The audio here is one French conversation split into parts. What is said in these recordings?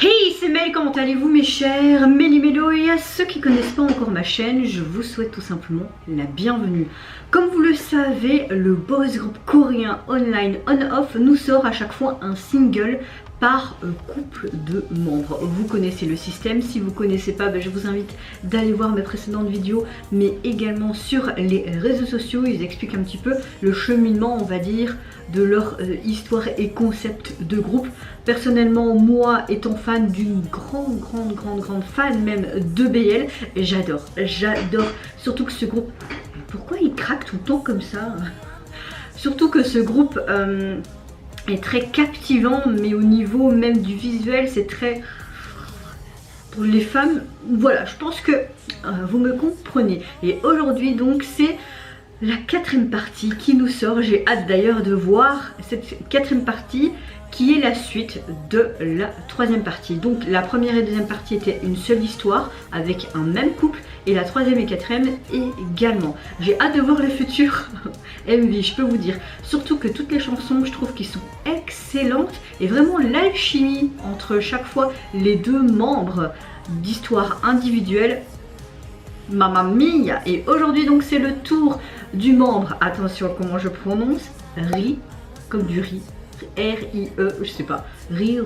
Hey, c'est Mel, comment allez-vous mes chers Méli-Mélo? Et à ceux qui ne connaissent pas encore ma chaîne, je vous souhaite tout simplement la bienvenue. Comme vous le savez, le boys group coréen online on-off nous sort à chaque fois un single par couple de membres. Vous connaissez le système, si vous ne connaissez pas, je vous invite d'aller voir mes précédentes vidéos, mais également sur les réseaux sociaux. Ils expliquent un petit peu le cheminement, on va dire, de leur histoire et concept de groupe. Personnellement, moi étant fan d'une grande fan même de BL, j'adore, surtout que ce groupe, pourquoi il craque tout le temps comme ça? Surtout que ce groupe est très captivant, mais au niveau même du visuel, c'est très... Pour les femmes, voilà, je pense que vous me comprenez. Et aujourd'hui donc c'est la 4e partie qui nous sort. J'ai hâte d'ailleurs de voir cette 4e partie qui est la suite de la 3e partie. Donc la première et deuxième partie étaient une seule histoire avec un même couple, et la 3e et 4e également. J'ai hâte de voir le futur MV, je peux vous dire. Surtout que toutes les chansons, je trouve qu'ils sont excellentes, et vraiment l'alchimie entre chaque fois les deux membres d'histoire individuelle. Mamma mia! Et aujourd'hui donc c'est le tour du membre, attention à comment je prononce, Ri, comme du riz, R-I-E, je sais pas, Ri,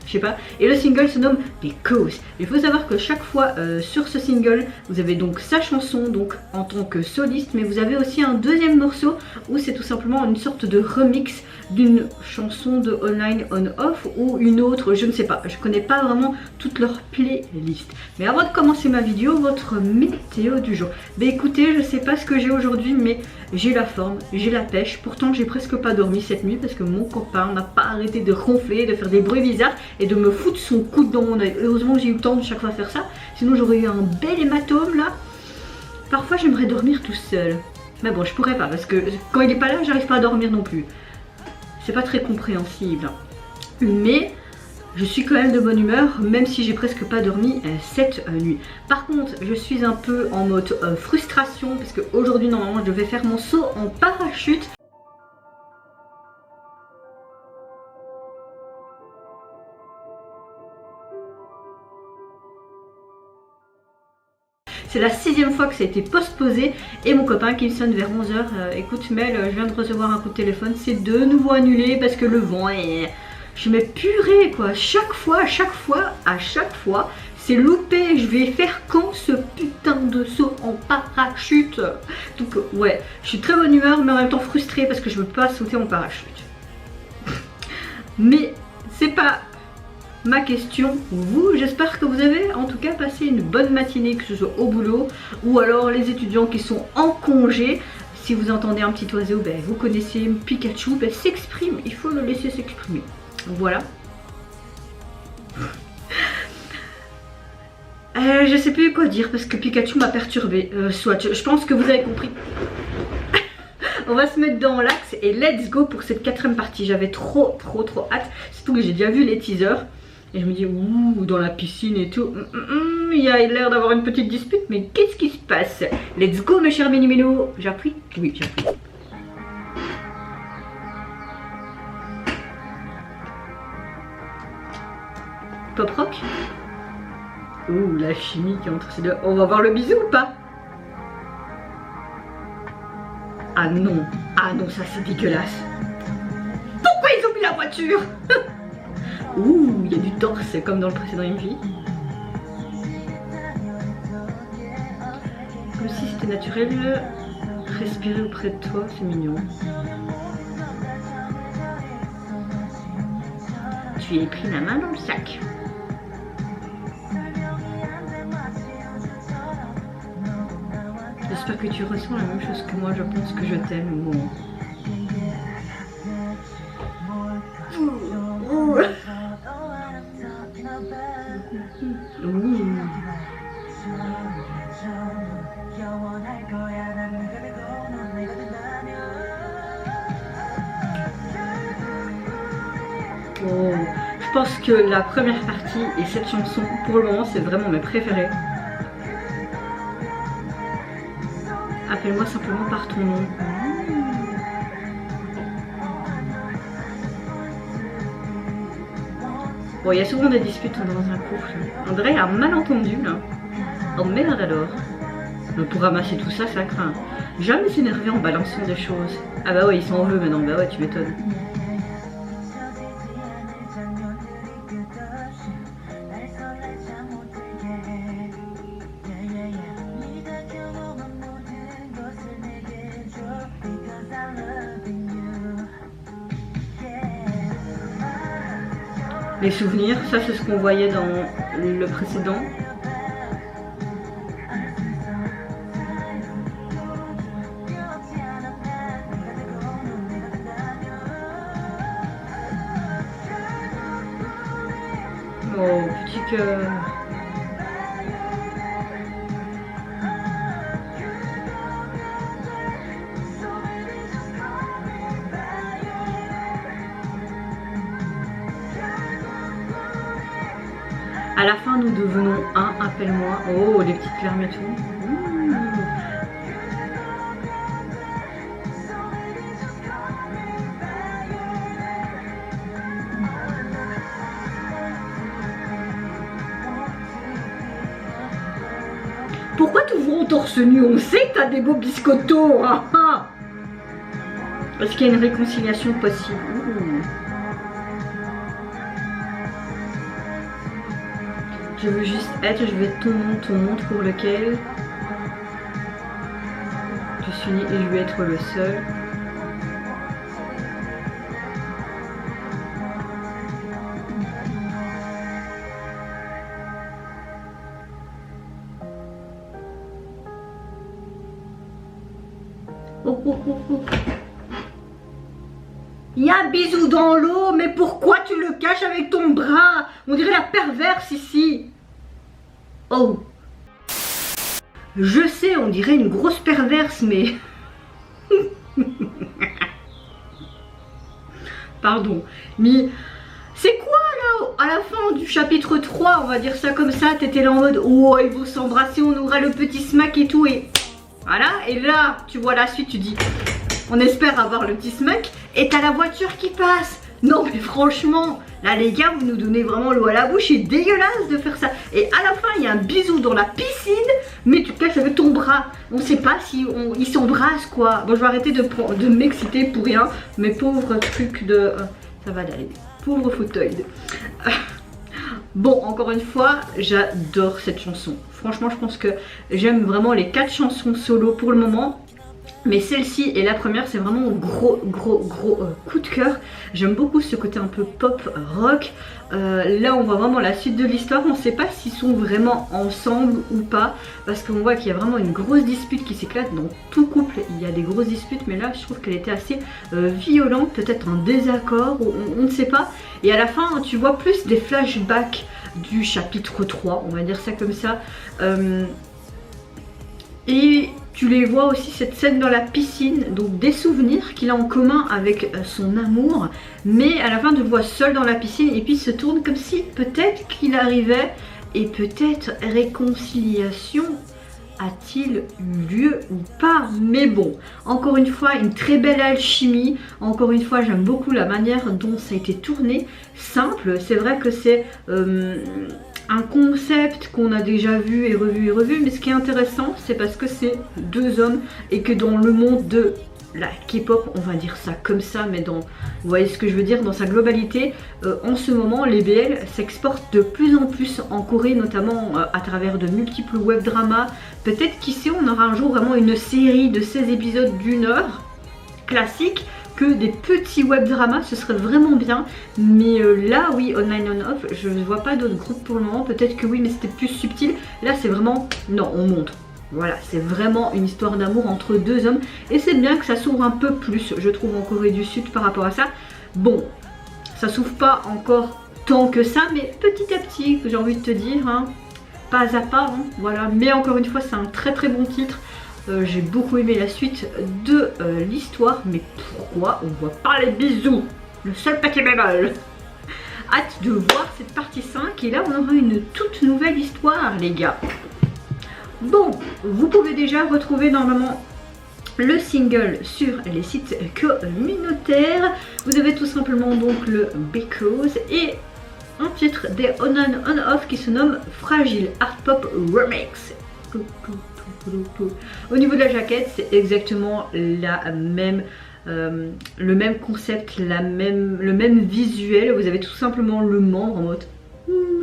je sais pas. Et le single se nomme Because. Il faut savoir que chaque fois sur ce single, vous avez donc sa chanson donc en tant que soliste, mais vous avez aussi un deuxième morceau où c'est tout simplement une sorte de remix d'une chanson de online on-off ou une autre, je ne sais pas, je connais pas vraiment toute leur playlist. Mais avant de commencer ma vidéo, votre météo du jour. Écoutez, je sais pas ce que j'ai aujourd'hui, mais j'ai la forme, j'ai la pêche. Pourtant j'ai presque pas dormi cette nuit parce que mon copain n'a pas arrêté de ronfler, de faire des bruits bizarres et de me foutre son coude dans mon oeil. Heureusement que j'ai eu le temps de chaque fois faire ça, sinon j'aurais eu un bel hématome là. Parfois j'aimerais dormir tout seul, mais bon je pourrais pas parce que quand il est pas là j'arrive pas à dormir non plus. C'est pas très compréhensible, mais je suis quand même de bonne humeur, même si j'ai presque pas dormi cette nuit. Par contre, je suis un peu en mode frustration, parce qu'aujourd'hui, normalement, je devais faire mon saut en parachute. C'est la 6e fois que ça a été postposé, et mon copain qui me sonne vers 11h, écoute Mel, je viens de recevoir un coup de téléphone, c'est de nouveau annulé parce que le vent est... Je mets purée quoi, à chaque fois, c'est loupé. Je vais faire quand ce putain de saut en parachute? Donc ouais, je suis très bonne humeur mais en même temps frustrée parce que je veux pas sauter en parachute. Mais c'est pas ma question pour vous. J'espère que vous avez en tout cas passé une bonne matinée, que ce soit au boulot ou alors les étudiants qui sont en congé. Si vous entendez un petit oiseau, vous connaissez Pikachu, s'exprime, il faut le laisser s'exprimer. Voilà. Je sais plus quoi dire parce que Pikachu m'a perturbé. Soit, je pense que vous avez compris. On va se mettre dans l'axe et let's go pour cette 4e partie. J'avais trop hâte. Surtout que j'ai déjà vu les teasers. Et je me dis, ouh, dans la piscine et tout. Il y a l'air d'avoir une petite dispute, mais qu'est-ce qui se passe? Let's go mes chers Méli-Mélo. J'appuie? Oui, j'appuie. Pop rock. Ouh, la chimie qui est entre ces deux. On va voir le bisou ou pas? Ah non, ça c'est dégueulasse. Pourquoi ils ont mis la voiture? Ouh, il y a du torse comme dans le précédent MV. Comme si c'était naturel. Respirer auprès de toi, c'est mignon. Tu y as pris la main dans le sac. J'espère que tu ressens la même chose que moi, je pense que je t'aime. Bon. Oh. Je pense que la première partie et cette chanson, pour le moment, c'est vraiment mes préférés. Appelle-moi simplement par ton nom. Bon, il y a souvent des disputes dans un couple. On dirait un malentendu là. Oh merde alors. Pour ramasser tout ça, ça craint. Jamais s'énerver en balançant des choses. Ah bah ouais, il s'en veut maintenant, bah ouais, tu m'étonnes. Les souvenirs, ça c'est ce qu'on voyait dans le précédent. Oh, petit cœur. À la fin, nous devenons un, appelle-moi. Oh, les petites larmes et tout. Pourquoi t'ouvres torse nu? On sait que t'as des beaux biscottos. Ah, ah. Est-ce qu'il y a une réconciliation possible? Je veux juste être, je veux être ton monde pour lequel je suis née et je veux être le seul. Oh, oh, oh, oh. Il y a un bisou dans l'eau, mais pourquoi tu le caches avec ton bras? On dirait la perverse ici. Oh. Je sais, on dirait une grosse perverse, mais... Pardon. Mais c'est quoi là, à la fin du chapitre 3, on va dire ça comme ça, t'étais là en mode, oh, ils vont s'embrasser, on aura le petit smack et tout, et... Voilà, et là, tu vois la suite, tu dis, on espère avoir le petit smack, et t'as la voiture qui passe. Non mais franchement, là les gars, vous nous donnez vraiment l'eau à la bouche, c'est dégueulasse de faire ça. Et à la fin, il y a un bisou dans la piscine, mais tu te caches avec ton bras. On sait pas si ils s'embrassent quoi. Bon, je vais arrêter de m'exciter pour rien, mais pauvre truc de... ça va d'aller, pauvre fauteuil. Bon, encore une fois, j'adore cette chanson. Franchement, je pense que j'aime vraiment les 4 chansons solo pour le moment. Mais celle-ci et la première, c'est vraiment mon gros coup de cœur. J'aime beaucoup ce côté un peu pop rock. Là, on voit vraiment la suite de l'histoire. On ne sait pas s'ils sont vraiment ensemble ou pas. Parce qu'on voit qu'il y a vraiment une grosse dispute qui s'éclate dans tout couple. Il y a des grosses disputes, mais là, je trouve qu'elle était assez violente. Peut-être un désaccord, on ne sait pas. Et à la fin, tu vois plus des flashbacks du chapitre 3. On va dire ça comme ça. Et... tu les vois aussi, cette scène dans la piscine, donc des souvenirs qu'il a en commun avec son amour, mais à la fin tu le vois seul dans la piscine et puis il se tourne comme si peut-être qu'il arrivait et peut-être réconciliation a-t-il eu lieu ou pas. Mais bon, encore une fois, une très belle alchimie. Encore une fois, j'aime beaucoup la manière dont ça a été tourné. Simple, c'est vrai que c'est... un concept qu'on a déjà vu et revu, mais ce qui est intéressant, c'est parce que c'est 2 hommes et que dans le monde de la K-pop, on va dire ça comme ça, mais dans, vous voyez ce que je veux dire, dans sa globalité, en ce moment, les BL s'exportent de plus en plus en Corée, notamment à travers de multiples web dramas. Peut-être qui sait, on aura un jour vraiment une série de 16 épisodes d'1 heure, classique, que des petits web dramas, ce serait vraiment bien. Mais là, oui, online on off, je ne vois pas d'autres groupes pour le moment. Peut-être que oui, mais c'était plus subtil. Là, c'est vraiment... non, on monte. Voilà, c'est vraiment une histoire d'amour entre 2 hommes. Et c'est bien que ça s'ouvre un peu plus, je trouve, en Corée du Sud par rapport à ça. Bon, ça s'ouvre pas encore tant que ça, mais petit à petit, j'ai envie de te dire, hein, pas à pas, hein, voilà. Mais encore une fois, c'est un très bon titre. J'ai beaucoup aimé la suite de l'histoire, mais pourquoi on voit pas les bisous? Le seul paquet bémol. Hâte de voir cette partie 5 et là on aura une toute nouvelle histoire les gars. Bon, vous pouvez déjà retrouver normalement le single sur les sites communautaires. Vous avez tout simplement donc le Because et un titre des On and On Off qui se nomme Fragile Art Pop Remix. Au niveau de la jaquette, c'est exactement la même, le même concept, le même visuel. Vous avez tout simplement le membre en mode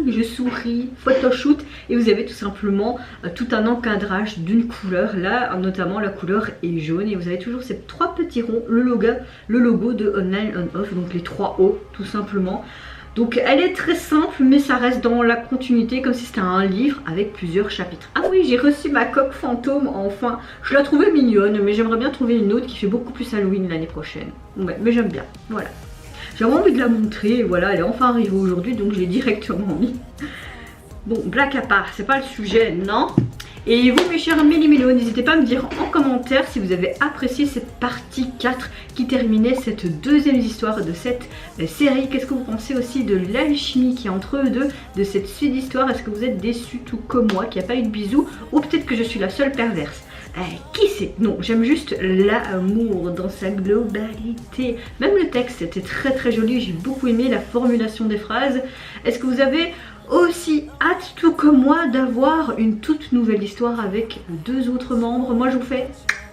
je souris, photoshoot, et vous avez tout simplement tout un encadrage d'une couleur. Là, notamment, la couleur est jaune et vous avez toujours ces 3 petits ronds, le logo de Online On Off, donc les 3 O tout simplement. Donc elle est très simple, mais ça reste dans la continuité comme si c'était un livre avec plusieurs chapitres. Ah oui, j'ai reçu ma coque fantôme enfin. Je la trouvais mignonne, mais j'aimerais bien trouver une autre qui fait beaucoup plus Halloween l'année prochaine. Ouais, mais j'aime bien, voilà. J'ai vraiment envie de la montrer, voilà, elle est enfin arrivée aujourd'hui, donc je l'ai directement mis. Bon, blague à part, c'est pas le sujet, non. Et vous, mes chers Méli-Mélo, n'hésitez pas à me dire en commentaire si vous avez apprécié cette partie 4 qui terminait cette deuxième histoire de cette série. Qu'est-ce que vous pensez aussi de l'alchimie qui est entre eux deux, de cette suite d'histoire? Est-ce que vous êtes déçus tout comme moi, qu'il n'y a pas eu de bisous? Ou peut-être que je suis la seule perverse? Qui sait? Non, j'aime juste l'amour dans sa globalité. Même le texte était très joli, j'ai beaucoup aimé la formulation des phrases. Est-ce que vous avez aussi hâte, tout comme moi, d'avoir une toute nouvelle histoire avec 2 autres membres? Moi je vous fais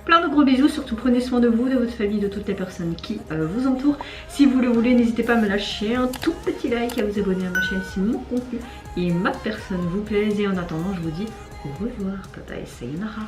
plein de gros bisous, surtout prenez soin de vous, de votre famille, de toutes les personnes qui vous entourent. Si vous le voulez, n'hésitez pas à me lâcher un tout petit like, à vous abonner à ma chaîne si mon contenu et ma personne vous plaisent. Et en attendant, je vous dis au revoir, tata et sayonara.